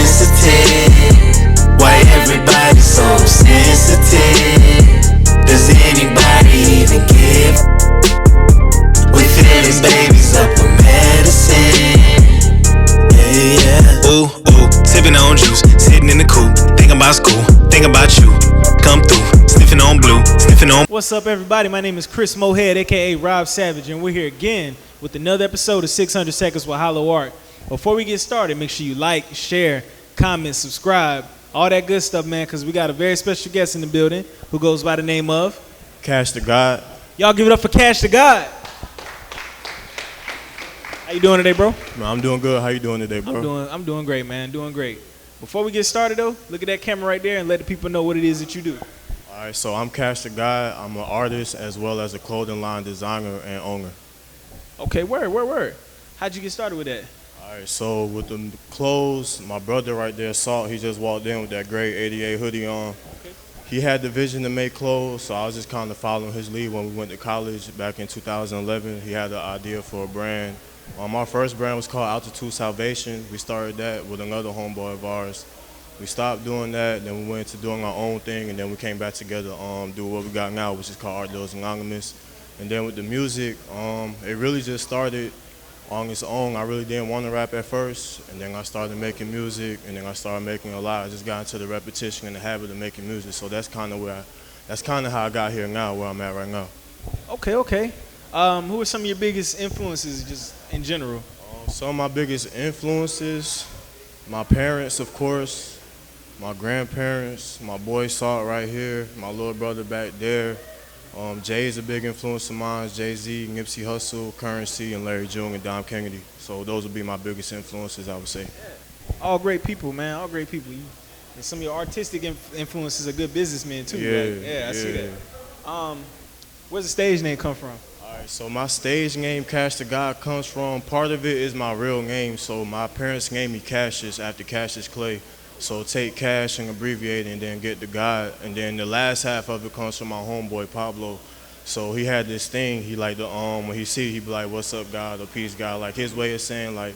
sensitive? Why everybody so sensitive? Does anybody even give? We feeling babies up with medicine. Yeah. Ooh, sipping on juice, sitting in the coupe, thinking about school, thinking about you. Come through, sniffing on blue, sniffing on. What's up, everybody? My name is Chris Mohead, aka Rob Savage, and we're here again with another episode of 600 Seconds with HYLO Art. Before we get started, make sure you like, share, comment, subscribe, all that good stuff, man, because we got a very special guest in the building who goes by the name of CASHDAGAWD. Y'all give it up for CASHDAGAWD. How you doing today, bro? Man, I'm doing good. How you doing today, bro? I'm doing great, man. Doing great. Before we get started, though, look at that camera right there and let the people know what it is that you do. All right, so I'm CASHDAGAWD. I'm an artist as well as a clothing line designer and owner. Okay, word. How'd you get started with that? All right, so with the clothes, my brother right there, Salt, he just walked in with that gray 88 hoodie on. Okay. He had the vision to make clothes, so I was just kind of following his lead when we went to college back in 2011. He had the idea for a brand. Our first brand was called Altitude Salvation. We started that with another homeboy of ours. We stopped doing that, then we went to doing our own thing, and then we came back together do what we got now, which is called Art Dealers Anonymous. And then with the music, it really just started on its own. I really didn't want to rap at first, and then I started making music, and then I started making a lot. I just got into the repetition and the habit of making music. So that's kind of how I got here now, where I'm at right now. Okay. Who are some of your biggest influences, just in general? Some of my biggest influences, my parents, of course, my grandparents, my boy Salt right here, my little brother back there. Jay's a big influence of mine, Jay-Z, Nipsey Hussle, Currency, and Larry June and Dom Kennedy. So those would be my biggest influences, I would say. Yeah. All great people, man. All great people. And some of your artistic influences are good businessmen, too. Yeah, I see that. Where's the stage name come from? All right, so my stage name, CASHDAGAWD, comes from, part of it is my real name. So my parents named me Cassius after Cassius Clay. So take Cash and abbreviate it and then get the God. And then the last half of it comes from my homeboy Pablo. So he had this thing, he like when he see, he be like, what's up, God, or peace, God. Like his way of saying like,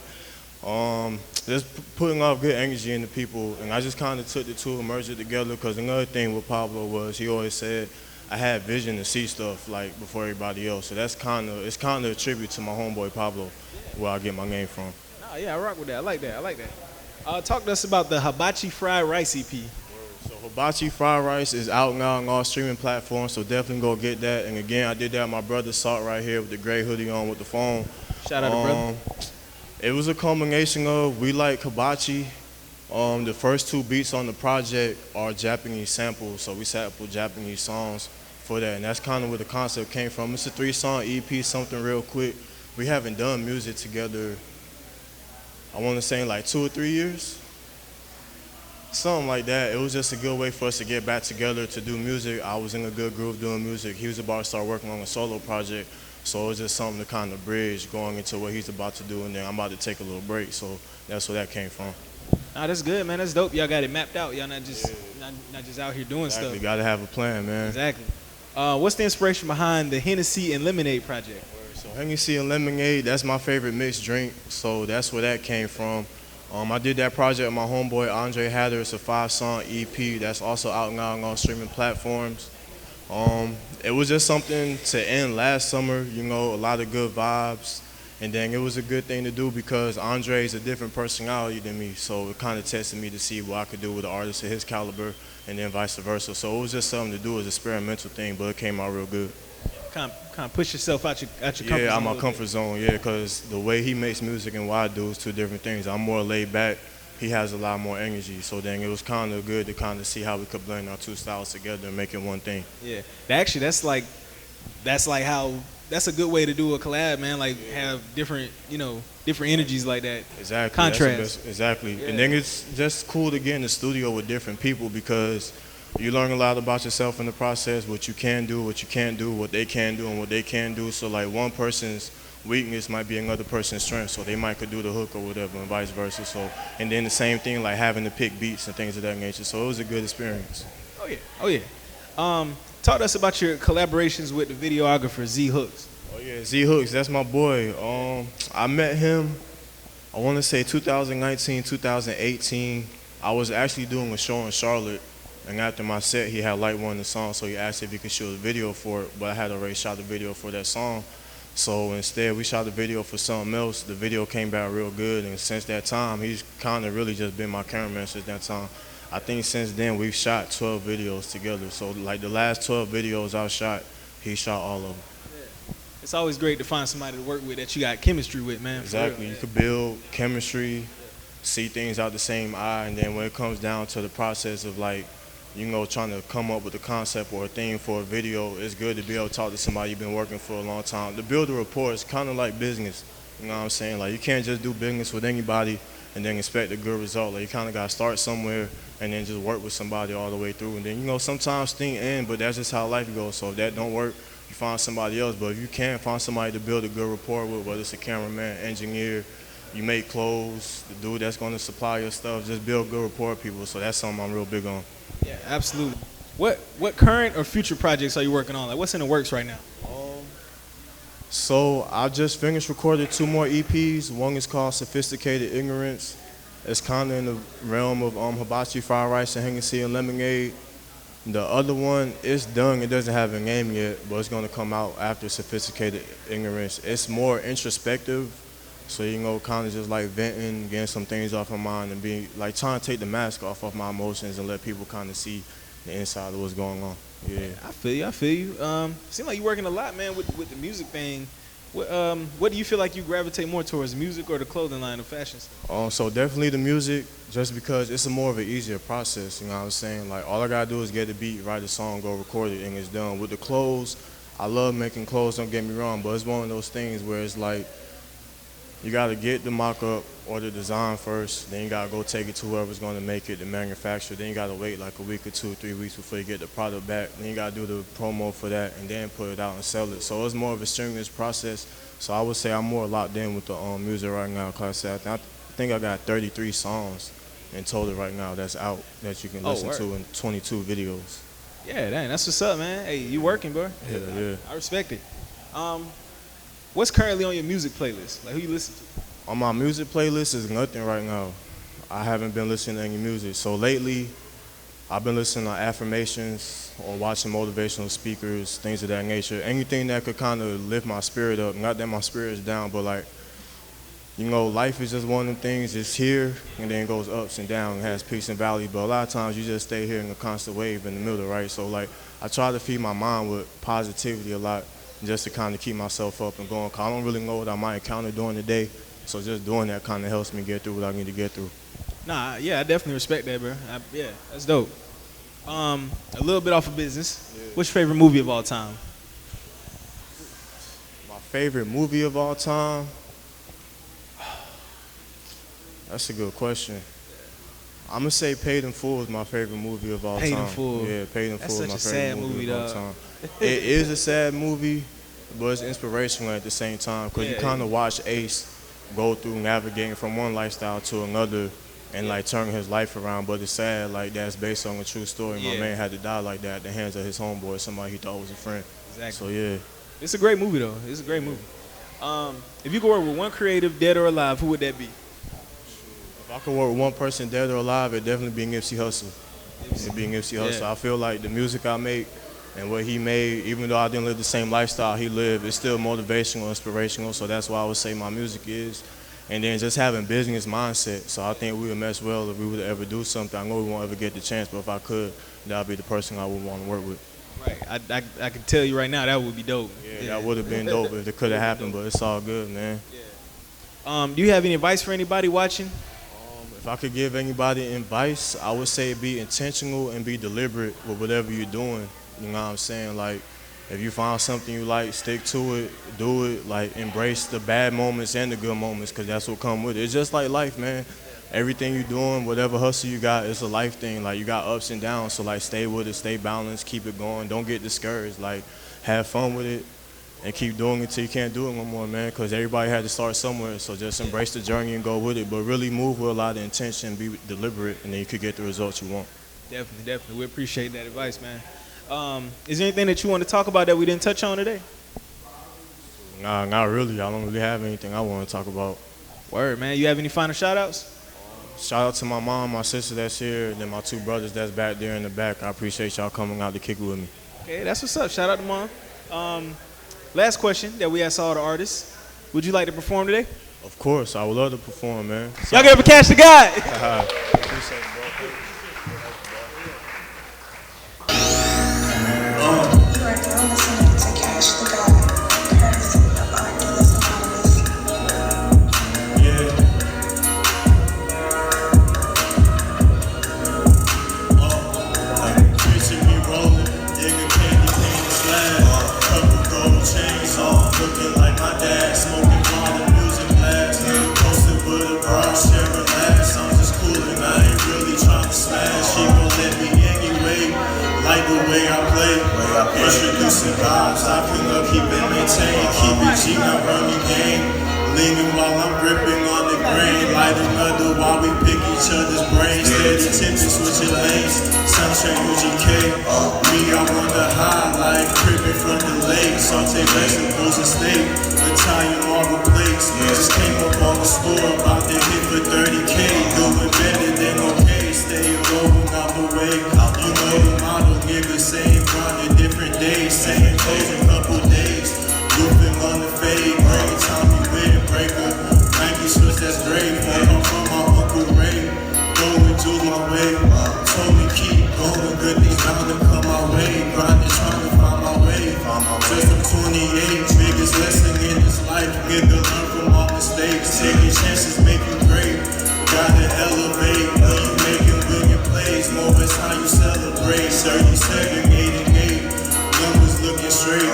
just putting off good energy into people. And I just kind of took the two and merged it together, because another thing with Pablo was he always said, I had vision to see stuff like before everybody else. So it's kind of a tribute to my homeboy Pablo, where I get my name from. Nah, yeah, I rock with that. I like that. Talk to us about the Hibachi Fried Rice EP. So Hibachi Fried Rice is out now on all streaming platforms, so definitely go get that. And again, I did that with my brother Salt right here with the gray hoodie on with the phone. Shout out to brother. It was a combination of, we like hibachi. The first two beats on the project are Japanese samples, so we sampled Japanese songs for that, and that's kind of where the concept came from. It's a 3-song EP, something real quick. We haven't done music together, I want to say in like 2 or 3 years, something like that. It was just a good way for us to get back together to do music. I was in a good groove doing music. He was about to start working on a solo project, so it was just something to kind of bridge going into what he's about to do, and then I'm about to take a little break, so that's where that came from. Nah, that's good, man. That's dope. Y'all got it mapped out. Y'all not just out here doing stuff. You got to have a plan, man. Exactly. What's the inspiration behind the Hennessy and Lemonade project? So Hennessy and Lemonade, that's my favorite mixed drink, so that's where that came from. I did that project with my homeboy Andre Hatter. It's a 5-song EP that's also out now on all streaming platforms. It was just something to end last summer, a lot of good vibes. And then it was a good thing to do because Andre is a different personality than me, so it kind of tested me to see what I could do with an artist of his caliber, and then vice versa. So it was just something to do as an experimental thing, but it came out real good. Kind of push yourself out your comfort zone. Yeah, out my comfort zone, yeah, because the way he makes music and what I do is two different things. I'm more laid back. He has a lot more energy, so then it was kind of good to kind of see how we could blend our two styles together and make it one thing. Yeah, actually, that's a good way to do a collab, man. Like have different energies like that. Exactly. Contrast. Exactly. Yeah. And then it's just cool to get in the studio with different people, because you learn a lot about yourself in the process, what you can do, what you can't do, what they can do, and what they can do. So like one person's weakness might be another person's strength, so they might could do the hook or whatever, and vice versa. So, and then the same thing, like having to pick beats and things of that nature. So it was a good experience. Oh yeah. Talk to us about your collaborations with the videographer Z Hooks. Oh yeah, Z Hooks, that's my boy. I met him, I want to say 2019, 2018. I was actually doing a show in Charlotte, and after my set, he had liked one of the songs, so he asked if he could shoot a video for it, but I had already shot the video for that song. So instead, we shot the video for something else. The video came back real good, and since that time, he's kind of really just been my cameraman since that time. I think since then, we've shot 12 videos together. So like the last 12 videos I shot, he shot all of them. It's always great to find somebody to work with that you got chemistry with, man. Exactly. You could build chemistry, see things out the same eye, and then when it comes down to the process of like, you know, trying to come up with a concept or a theme for a video, it's good to be able to talk to somebody you've been working for a long time. To build a rapport is kind of like business, you know what I'm saying? Like, you can't just do business with anybody and then expect a good result. Like, you kind of got to start somewhere and then just work with somebody all the way through. And then, you know, sometimes things end, but that's just how life goes. So if that don't work, you find somebody else. But if you can find somebody to build a good rapport with, whether it's a cameraman, engineer, you make clothes, the dude that's going to supply your stuff, just build good rapport with people. So that's something I'm real big on. Yeah, absolutely. What current or future projects are you working on? Like, what's in the works right now? So I just finished recording 2 more EPs. One is called Sophisticated Ignorance. It's kind of in the realm of hibachi fried rice and Hennessy and lemonade. The other one is done. It doesn't have a name yet, but it's going to come out after Sophisticated Ignorance. It's more introspective. So, you know, kind of just like venting, getting some things off my mind and being like trying to take the mask off of my emotions and let people kind of see the inside of what's going on. Yeah. I feel you. Seems like you're working a lot, man, with the music thing. What do you feel like you gravitate more towards, music or the clothing line, the fashion stuff? So definitely the music, just because it's a more of an easier process, you know what I'm saying? Like, all I gotta do is get the beat, write a song, go record it, and it's done. With the clothes, I love making clothes, don't get me wrong, but it's one of those things where it's like, you gotta get the mock-up or the design first, then you gotta go take it to whoever's gonna make it, the manufacturer, then you gotta wait like a week or 2 or 3 weeks before you get the product back, then you gotta do the promo for that and then put it out and sell it. So it's more of a strenuous process. So I would say I'm more locked in with the music right now, cause I think I got 33 songs in total right now that's out that you can listen to in 22 videos. Yeah, dang, that's what's up, man. Hey, you working, bro? Yeah. I respect it. What's currently on your music playlist? Like, who you listen to? On my music playlist is nothing right now. I haven't been listening to any music. So lately, I've been listening to affirmations or watching motivational speakers, things of that nature. Anything that could kind of lift my spirit up. Not that my spirit is down, but like, you know, life is just one of them things. It's here and then it goes ups and down and has peaks and valleys. But a lot of times you just stay here in a constant wave in the middle, right? So like, I try to feed my mind with positivity a lot, just to kind of keep myself up and going. Cause I don't really know what I might encounter during the day. So just doing that kind of helps me get through what I need to get through. Nah, yeah, I definitely respect that, bro. Yeah, that's dope. A little bit off of business. Yeah. What's your favorite movie of all time? My favorite movie of all time? That's a good question. I'm gonna say Paid in Full is my favorite movie of all time. Paid in Full. Yeah, Paid in That's Full is my such a favorite sad movie, of all time. It is a sad movie, but it's inspirational at the same time, because you kind of watch Ace go through navigating from one lifestyle to another and like turning his life around. But it's sad, like, that's based on a true story. My man had to die like that at the hands of his homeboy, somebody he thought was a friend. Exactly. So yeah. It's a great movie though. It's a great movie. If you could work with one creative, dead or alive, who would that be? If I could work with one person, dead or alive, it'd definitely be Nipsey Hussle. It'd be Nipsey Hussle. I feel like the music I make and what he made, even though I didn't live the same lifestyle he lived, it's still motivational, inspirational. So that's why I would say my music is. And then just having business mindset. So I think we would mesh well if we would ever do something. I know we won't ever get the chance, but if I could, that'd be the person I would want to work with. Right. I can tell you right now that would be dope. Yeah, that would have been dope if it could have happened, but it's all good, man. Yeah. Do you have any advice for anybody watching? If I could give anybody advice, I would say be intentional and be deliberate with whatever you're doing. You know what I'm saying? Like, if you find something you like, stick to it, do it. Like, embrace the bad moments and the good moments, because that's what come with it. It's just like life, man. Everything you're doing, whatever hustle you got, it's a life thing. Like, you got ups and downs, so like, stay with it, stay balanced, keep it going. Don't get discouraged. Like, have fun with it and keep doing it till you can't do it no more, man, because everybody had to start somewhere. So just embrace the journey and go with it, but really move with a lot of intention, be deliberate, and then you could get the results you want. Definitely. We appreciate that advice, man. Is there anything that you want to talk about that we didn't touch on today? Nah, not really. I don't really have anything I want to talk about. Word, man. You have any final shout-outs? shout out to my mom, my sister that's here, and then my 2 brothers that's back there in the back. I appreciate y'all coming out to kick it with me. Okay, that's what's up. Shout out to Mom. Last question that we asked all the artists. Would you like to perform today? Of course, I would love to perform, man. Y'all give up a cash to God. Appreciate it, bro. You are now listening to CASHDAGAWD, courtesy of Artless Anonymous. Picture me rolling, nigga candy painted slab. Couple gold chains on, looking like my dad. Smoking while the music blast. Posted with a broad sharing last. I'm just coolin', I ain't really trying to smash. She gon' let me anyway, like the way I play. Introducing vibes, I can up, keep it maintained. Keep it G, not run the game. Leaning while I'm gripping on the grain. Light another while we pick each other's brains. Steady tipping, switching lanes. Sunshine UGK. Me, I'm on the high, like cribbing from the lake. Saute vegetables and steak. Italian marble plates. Just came up on the store, about to hit for 30K. Doing better than okay. Stay rolling out the way. You know the model, nigga. Same grind, different days. Same clothes in couple days. Roofing on the fade. Bring Tommy with breaker. Nike switch that's great. From my Uncle Ray. Going to my way. Told me keep going. Good things bound to come my way. Grinding, trying to find my way. Just from 28. Biggest lesson in this life. Nigga, learn from all mistakes. Taking chances make you great. Gotta elevate. When you making winning plays. More is how you celebrate. 37, 8 and 8. Numbers looking straight.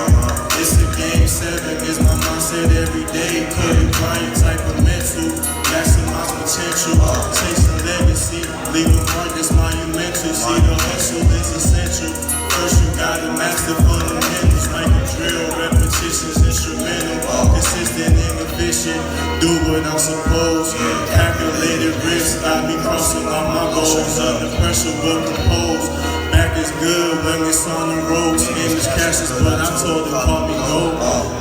It's a game 7. It's my mindset every day. Couldn't grind type of mental. Maximize potential. Take some legacy. Leave a mark that's monumental. See the hustle is essential. First you gotta master fundamentals. Like a drill, repetitions instrumental. Consistent and efficient. Do what I'm supposed. Calculated risk. I be crossing all my goals. Under pressure but composed. Back is good when it's on the ropes. Name is Cassius, but I told them call me GOAT.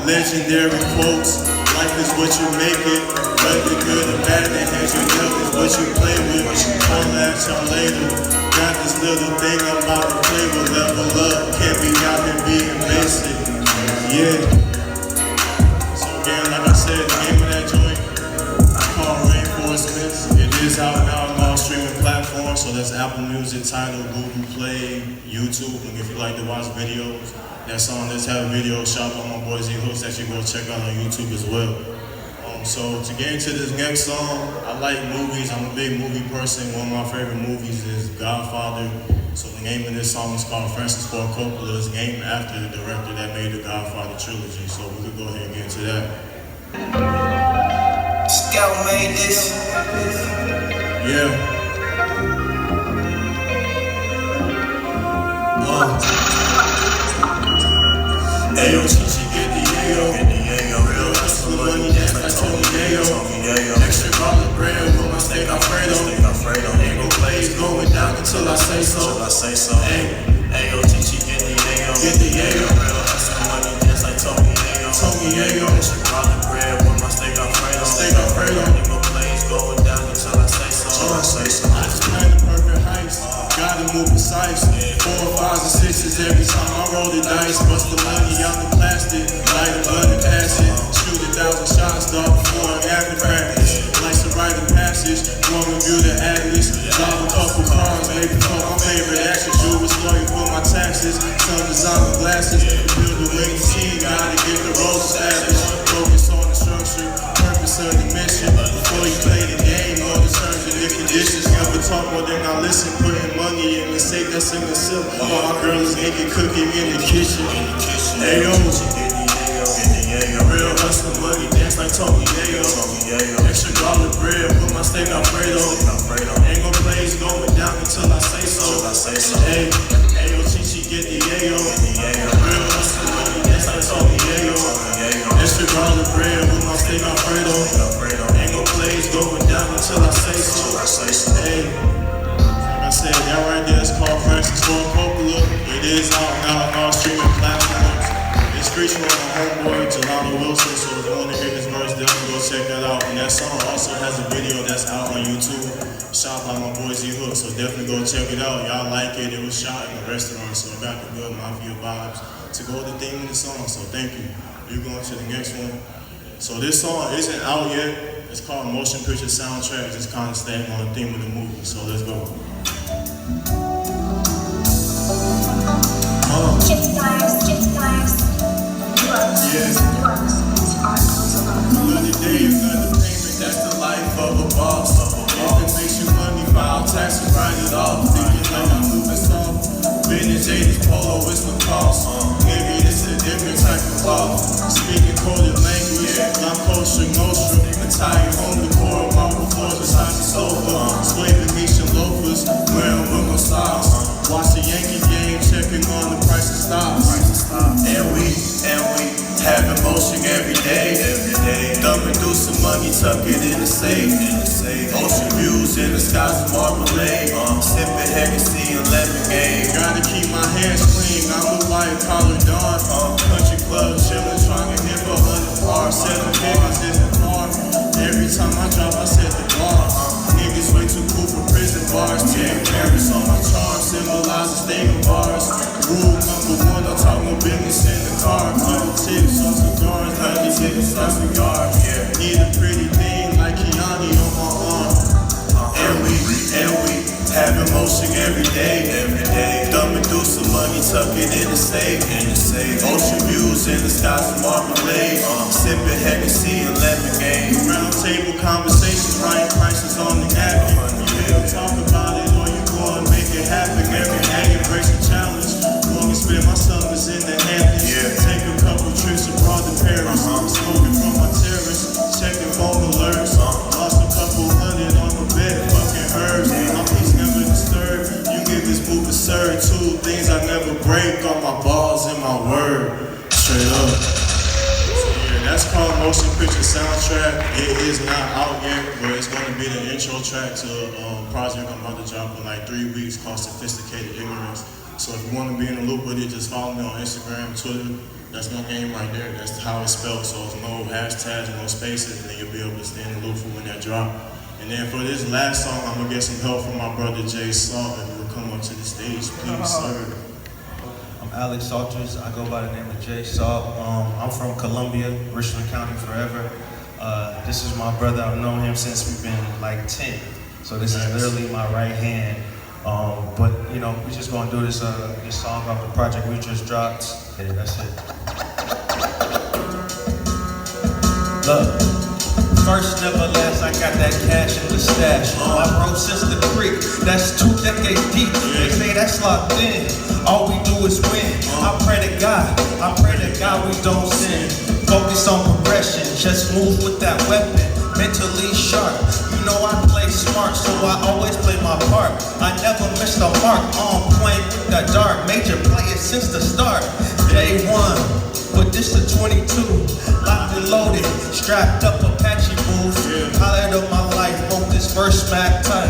Legendary quotes. Life is what you make it. Whether good or bad, the hands you dealt is what you play with. I'll at y'all later. Got this little thing I'm about to play with. Level up, can't be out here being basic. Yeah. So again, like I said, the name of that joint called Reinforcements. It is out now on all streaming platforms. So that's Apple Music, Tidal, Google Play, YouTube. And if you like to watch videos, that song does have a video. Shout out my boys E-Hooks that you go check out on YouTube as well. So to get into this next song, I like movies. I'm a big movie person. One of my favorite movies is Godfather. So the name of this song is called Francis Ford Coppola. It's named after the director that made the Godfather trilogy. So we could go ahead and get into that. Scout made this. Yeah. Ayo, Chichi, get the yayo. Real hustle money, that's like Tony Yayo. Extra garlic bread with my steak Alfredo. Ain't gon' play, it's going down until I say so. Ayo, Chichi, get the yayo. Real hustle money, that's like Tony Yayo. Extra garlic bread with my steak Alfredo. Ain't gon' play, it's going down until I say so. I just plan the perfect heist. Gotta move precise. 4, 5, and 6s every time I roll the dice. Bust the money out the plastic. Light a blunt and pass it. Shoot 1,000 shots, dog, before and after practice. Like to write a passage. Wanna view the atlas. Drive a couple cars, maybe fuck my favorite action. Jewelry lawyer for my taxes. Some designer glasses. Build a winning team. Gotta get the roles established. Focus on the structure. Purpose of the mission. Before you play the game, know the terms and the conditions. Never talk more than I listen. Putting money in the safe that's in the silk. All my girls making cooking in the kitchen. Ayo, real hustle money, dance like Tony Yayo. Extra garlic bread, put my steak Alfredo. Ain't gon' play, it's going down until I say so. Hey, ayo, Chichi, get the yayo. Real hustle money, dance like Tony Yayo. Extra garlic bread, put my steak Alfredo. Ain't gon' play, it's going down until I say so. Hey. I said that right there is called Francis Ford Coppola. It is out now on all streaming platforms. It's featuring my homeboy Jelano Wilson, so if you want to hear this verse, definitely go check that out. And that song also has a video that's out on YouTube. shot by my boy Z Hook, so definitely go check it out. Y'all like it. It was shot in a restaurant, so it got the good mafia vibes to go with the theme of the song, so thank you. We're going to the next one. So this song isn't out yet. It's called Motion Picture Soundtrack. It's kind of staying on the theme of the movie, so let's go. Chips flyers, Another day, another payment, that's the life of a boss. If it makes you money, file tax and write it off. Thinking like I'm moving soft. Vintage 80s polo, it's the cost. Maybe it's a different type of cloth. Speaking coded language, I'm kosher nostrum. Italian home decor, marble floors beside the sofa. Sway Venetian loafers, wearing with my socks. Watch the Yankee game, checking on the price of stocks. And we have emotion every day. Thumbing through some money, tuck it in the safe. Ocean views in the skies of marmalade. Sipping Hennessy and lemonade. Gotta keep my hands clean, I'm the white collar don. Country club chillin', trying to hit 100 par. 7 figures isn't far. Every time I drop, I set the bar. Niggas way too cool for prison bars. 10 carats on my charm, symbolizing stable bars. Rule number 1, I'm talking business in the car. 100 tips on cigars, 100 tips on cigars. Need a pretty thing like Kiani on my arm. And we have emotion every day. Thumbing through some money, tuck it in the safe. Ocean views in the skies of marmalade. Sipping Hennessy and lemonade. Round table conversations, writing prices on the napkin. You talk about it or you go and make it happen. Every day embrace a challenge. Long as spend my summers in the Hamptons. Take a couple trips abroad to Paris. Smoking from my terrace, checking phone alerts. Lost a couple hundred on the bed, fucking herbs. My peace never disturbed. You give this move absurd. 2 things I never break, all my balls and my word. Straight up. So yeah, that's called Motion Picture Soundtrack. It is not out yet, but it's gonna be the intro track to a project I'm about to drop in like 3 weeks called Sophisticated Ignorance. So if you want to be in the loop with it, just follow me on Instagram, Twitter. That's my name right there. That's how it's spelled. So there's no hashtags, no spaces, and then you'll be able to stay in the loop for when that drop. And then for this last song, I'm gonna get some help from my brother Jay Salt. If you will come up to the stage, please, sir. I'm Alex Salters. I go by the name of Jay Salt. I'm from Columbia, Richland County forever. This is my brother. I've known him since we've been like 10. So this is literally my right hand. But you know, we just gonna do this song off the project we just dropped. Yeah, that's it. Look, first never last, I got that cash in the stash. I wrote since the creek, that's 2 decades deep. They say that's locked in, all we do is win. I pray to God we don't sin. Focus on progression, just move with that weapon. Mentally sharp, you know I play smart, so I always play my part. I never miss the mark, on point with that dark. Major players since the start. Day 1, but this the 22. Locked and loaded, strapped up Apache boots. Highlight of my life, wrote this verse smack tight.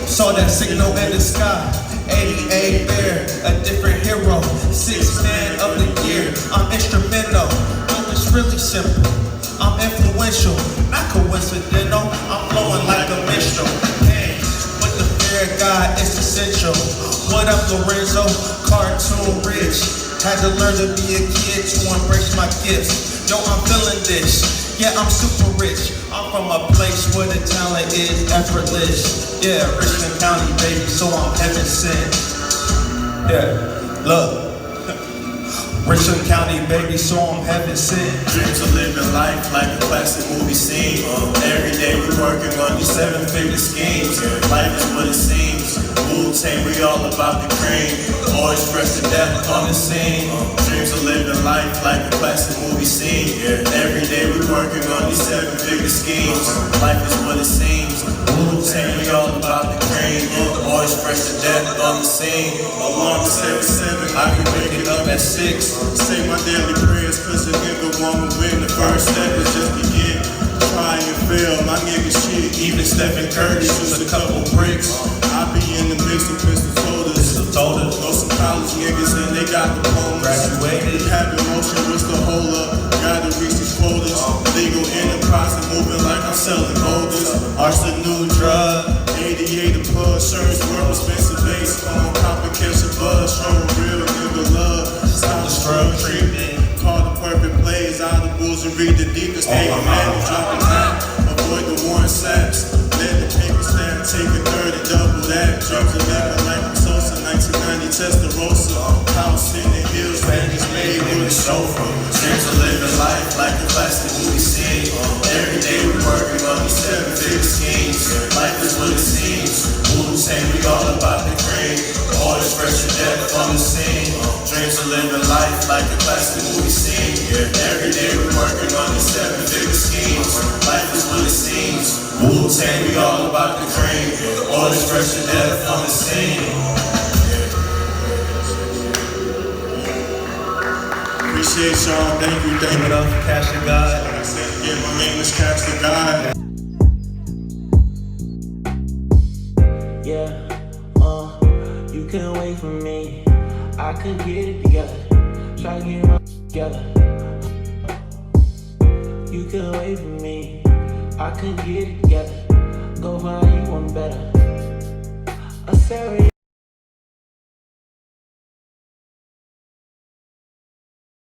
Saw that signal in the sky. 88 Bear, a different hero. 6th man of the year, I'm instrumental. No, it's really simple. I'm influential, not coincidental. I'm flowing like a minstrel. Hey, but the fear of God is essential. What up, Lorenzo? Cartoon rich. Had to learn to be a kid to embrace my gifts. Yo, I'm feeling this. Yeah, I'm super rich. I'm from a place where the talent is effortless. Yeah, Richland County, baby, so I'm heaven sent. Yeah, look. Richland County, baby, so I'm heaven sent. Dreams of living life like a classic movie scene. Every day we're working on these 7-figure schemes. Life is what it seems. Wu-Tang, we all about the cream. Always fresh to death on the scene. Dreams of living life like a classic movie scene. Every day we're working on these 7-figure schemes. Life is what it seems. Wu-Tang, we all about the cream. Always fresh to death on the scene. Alarm 7-7, I be waking up at 6. Say my daily prayers, cause a nigga wanna win. The first step is just begin. Try and fail, my nigga shit. Even Stephen Curry shoots a couple bricks. I be in the mix with pistol toters. Know some college niggas and they got diplomas. Graduated. Having motion, what's the hold up? Gotta reach these quotas. Legal enterprise and moving like I'm selling boulders. Art's the new drug. that. Drums are living like I'm Sosa, 1990 Testarossa. House in the hills, Vegas made with a chauffeur. Dreams of living life like a plastic movie scene. Every day we working on these 7-figure schemes. Life is what it seems. Wu-Tang, we all about the cream. All this fresh to death on the scene. Dreams of living life like a plastic movie scene. Every day we working on these 7-figure schemes. Life is what it seems. Wu-Tang, we all about the cream. All this fresh to death on the scene. Appreciate y'all. Thank you. Give it up for CASHDAGAWD. Like I said again, my name is CASHDAGAWD. Yeah, you couldn't wait for me. I couldn't get it together. Try to get it together. You couldn't wait for me. I couldn't get it together. Go find you one better. A serious